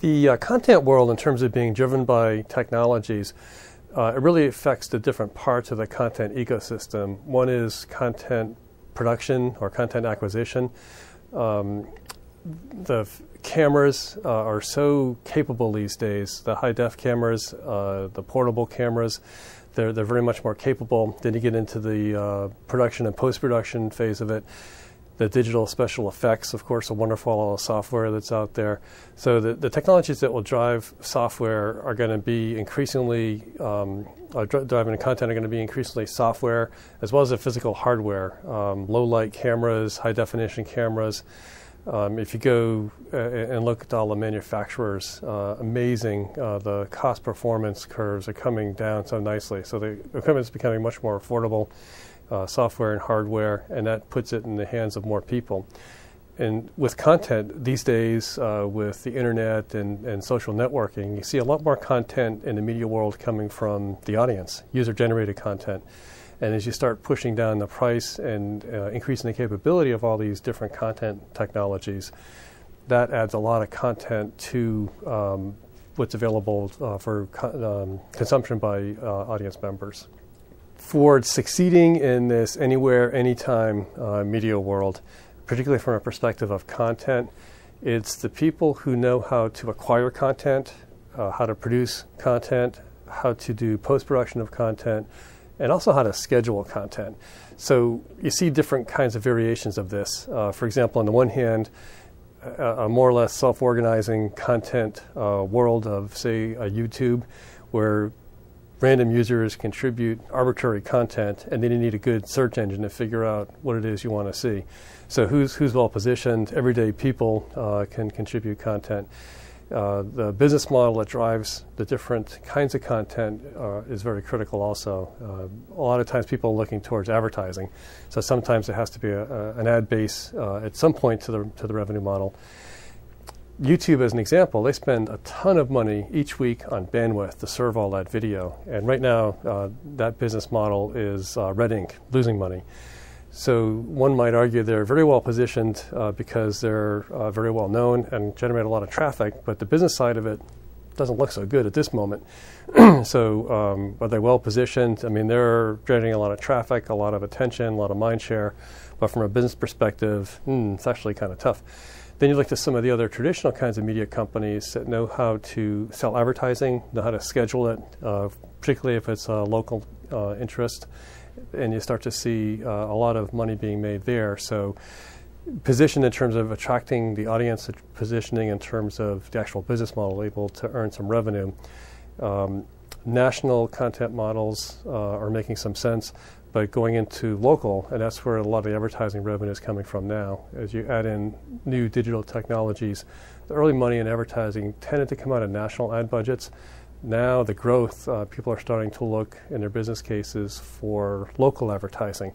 The content world, in terms of being driven by technologies, it really affects the different parts of the content ecosystem. One is content production or content acquisition. The cameras are so capable these days. The high-def cameras, the portable cameras, they're very much more capable. Then you get into the production and post-production phase of it. The digital special effects, of course, a wonderful software that's out there. So the technologies that will drive software are going to be increasingly, driving the content are going to be increasingly software, as well as the physical hardware, low-light cameras, high-definition cameras. If you go and look at all the manufacturers, amazing, the cost performance curves are coming down so nicely. So the equipment is becoming much more affordable. Software and hardware, and that puts it in the hands of more people. And with content these days, with the internet and social networking, you see a lot more content in the media world coming from the audience, user-generated content. And as you start pushing down the price and increasing the capability of all these different content technologies, that adds a lot of content to what's available for consumption by audience members. For succeeding in this anywhere, anytime media world, particularly from a perspective of content, it's the people who know how to acquire content, how to produce content, how to do post-production of content, and also how to schedule content. So you see different kinds of variations of this. For example, on the one hand, a more or less self-organizing content world of, say, a YouTube, where random users contribute arbitrary content, and then you need a good search engine to figure out what it is you want to see. So who's well positioned? Everyday people can contribute content. The business model that drives the different kinds of content is very critical also. A lot of times people are looking towards advertising, so sometimes it has to be an ad base at some point to the revenue model. YouTube, as an example, they spend a ton of money each week on bandwidth to serve all that video. And right now, that business model is red ink, losing money. So one might argue they're very well positioned because they're very well known and generate a lot of traffic, but the business side of it doesn't look so good at this moment. So are they well positioned? I mean, they're generating a lot of traffic, a lot of attention, a lot of mind share, but from a business perspective, it's actually kind of tough. Then you look to some of the other traditional kinds of media companies that know how to sell advertising, know how to schedule it, particularly if it's a local interest, and you start to see a lot of money being made there. So positioned in terms of attracting the audience, positioning in terms of the actual business model, able to earn some revenue. National content models are making some sense, but going into local, and that's where a lot of the advertising revenue is coming from now. As you add in new digital technologies, the early money in advertising tended to come out of national ad budgets. Now the growth, people are starting to look in their business cases for local advertising.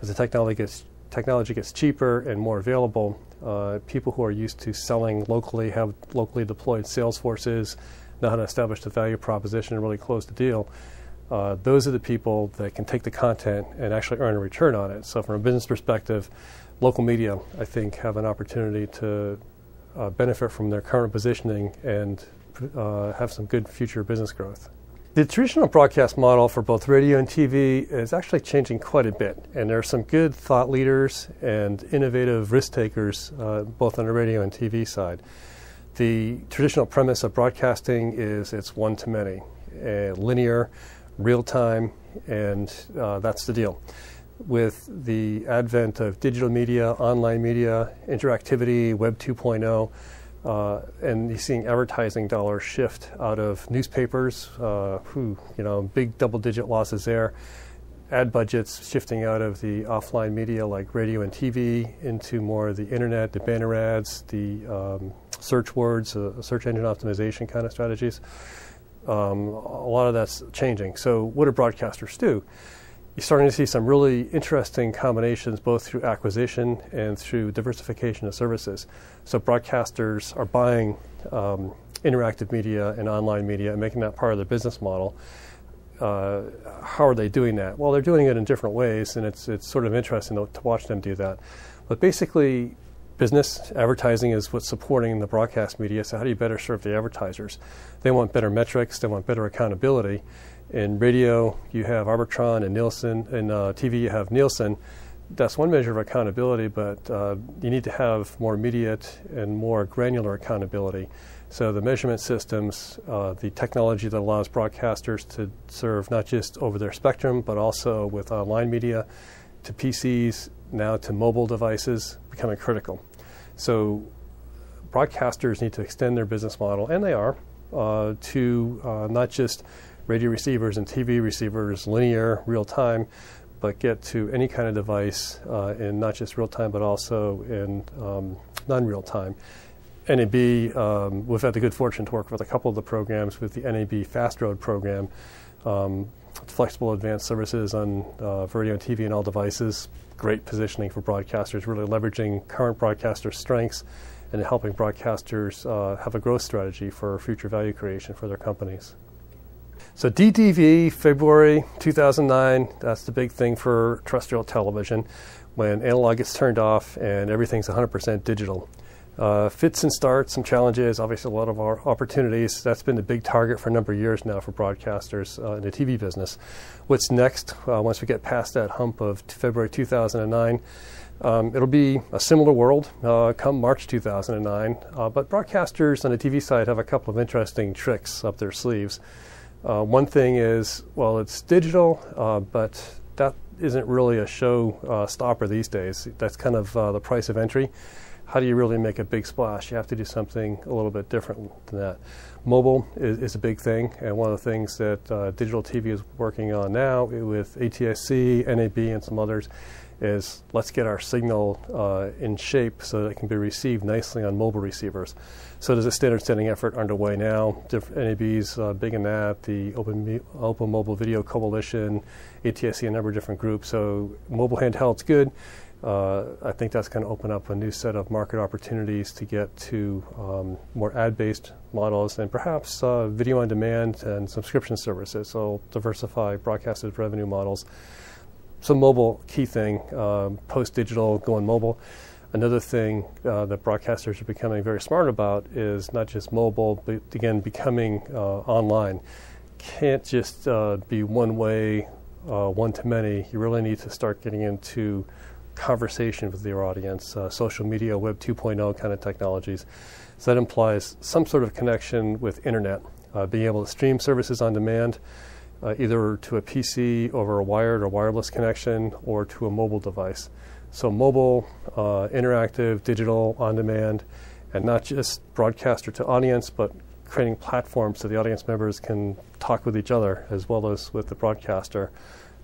As the technology gets cheaper and more available, people who are used to selling locally, have locally deployed sales forces, know how to establish the value proposition and really close the deal. Those are the people that can take the content and actually earn a return on it. So from a business perspective, local media, I think, have an opportunity to benefit from their current positioning and have some good future business growth. The traditional broadcast model for both radio and TV is actually changing quite a bit, and there are some good thought leaders and innovative risk takers both on the radio and TV side. The traditional premise of broadcasting is it's one-to-many, linear, real-time, and that's the deal. With the advent of digital media, online media, interactivity, Web 2.0, and you're seeing advertising dollars shift out of newspapers, big double-digit losses there. Ad budgets shifting out of the offline media like radio and TV into more of the internet, the banner ads, the search words, search engine optimization kind of strategies. A lot of that's changing. So what do broadcasters do? You're starting to see some really interesting combinations both through acquisition and through diversification of services. So broadcasters are buying interactive media and online media and making that part of their business model. How are they doing that? Well, they're doing it in different ways, and it's sort of interesting to watch them do that. But basically, business. Advertising is what's supporting the broadcast media, so how do you better serve the advertisers? They want better metrics, they want better accountability. In radio, you have Arbitron and Nielsen. In TV, you have Nielsen. That's one measure of accountability, but you need to have more immediate and more granular accountability. So the measurement systems, the technology that allows broadcasters to serve not just over their spectrum, but also with online media, to PCs, now to mobile devices, becoming critical. So broadcasters need to extend their business model, and they are, to not just radio receivers and TV receivers, linear, real-time, but get to any kind of device in not just real-time, but also in non-real-time. NAB, we've had the good fortune to work with a couple of the programs with the NAB Fast Road program, flexible advanced services on radio and TV and all devices, great positioning for broadcasters, really leveraging current broadcaster strengths and helping broadcasters have a growth strategy for future value creation for their companies. So DTV, February 2009, that's the big thing for terrestrial television, when analog gets turned off and everything's 100% digital. Fits and starts, some challenges, obviously a lot of our opportunities. That's been the big target for a number of years now for broadcasters in the TV business. What's next, once we get past that hump of February 2009, it'll be a similar world come March 2009, but broadcasters on the TV side have a couple of interesting tricks up their sleeves. One thing is, well, it's digital, but that isn't really a show stopper these days. That's kind of the price of entry. How do you really make a big splash? You have to do something a little bit different than that. Mobile is a big thing, and one of the things that digital TV is working on now with ATSC, NAB, and some others is let's get our signal in shape so that it can be received nicely on mobile receivers. So there's a standard setting effort underway now. NAB's big in that, the Open Mobile Video Coalition, ATSC, a number of different groups. So mobile handheld's good. I think that's going to open up a new set of market opportunities to get to more ad-based models and perhaps video on demand and subscription services, so diversify broadcasted revenue models. So mobile, key thing, post-digital, going mobile. Another thing that broadcasters are becoming very smart about is not just mobile, but again, becoming online. Can't just be one way, one to many. You really need to start getting into conversation with your audience, social media, Web 2.0 kind of technologies. So that implies some sort of connection with internet, being able to stream services on demand, either to a PC over a wired or wireless connection or to a mobile device. So mobile, interactive, digital, on demand, and not just broadcaster to audience, but creating platforms so the audience members can talk with each other as well as with the broadcaster,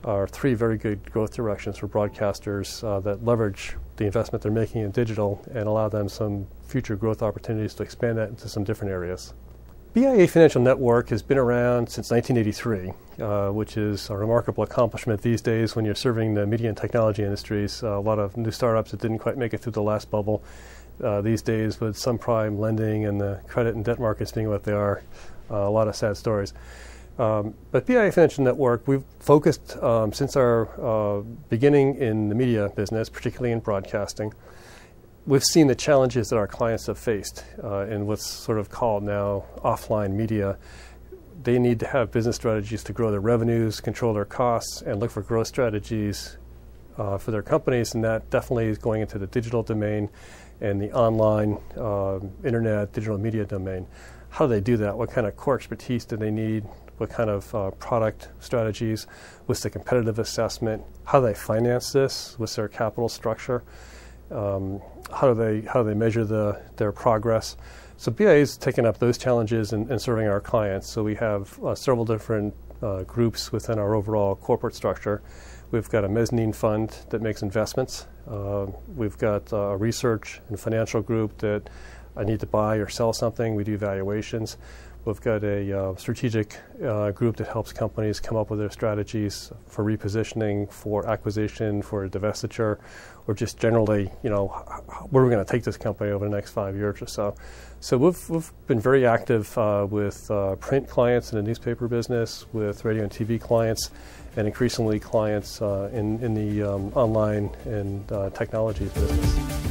are three very good growth directions for broadcasters that leverage the investment they're making in digital and allow them some future growth opportunities to expand that into some different areas. BIA Financial Network has been around since 1983, which is a remarkable accomplishment these days when you're serving the media and technology industries. A lot of new startups that didn't quite make it through the last bubble. These days, with subprime lending and the credit and debt markets being what they are, a lot of sad stories. But BIA Financial Network, we've focused since our beginning in the media business, particularly in broadcasting. We've seen the challenges that our clients have faced in what's sort of called now offline media. They need to have business strategies to grow their revenues, control their costs, and look for growth strategies for their companies, and that definitely is going into the digital domain and the online internet digital media domain. How do they do that? What kind of core expertise do they need? What kind of product strategies? What's the competitive assessment? How do they finance this? What's their capital structure? How do they measure their progress? So BIA is taking up those challenges and serving our clients. So we have several different groups within our overall corporate structure. We've got a mezzanine fund that makes investments. We've got a research and financial group that I need to buy or sell something. We do valuations. We've got a strategic group that helps companies come up with their strategies for repositioning, for acquisition, for divestiture, or just generally, where we're going to take this company over the next 5 years or so. So we've been very active with print clients in the newspaper business, with radio and TV clients, and increasingly clients in the online and technology business.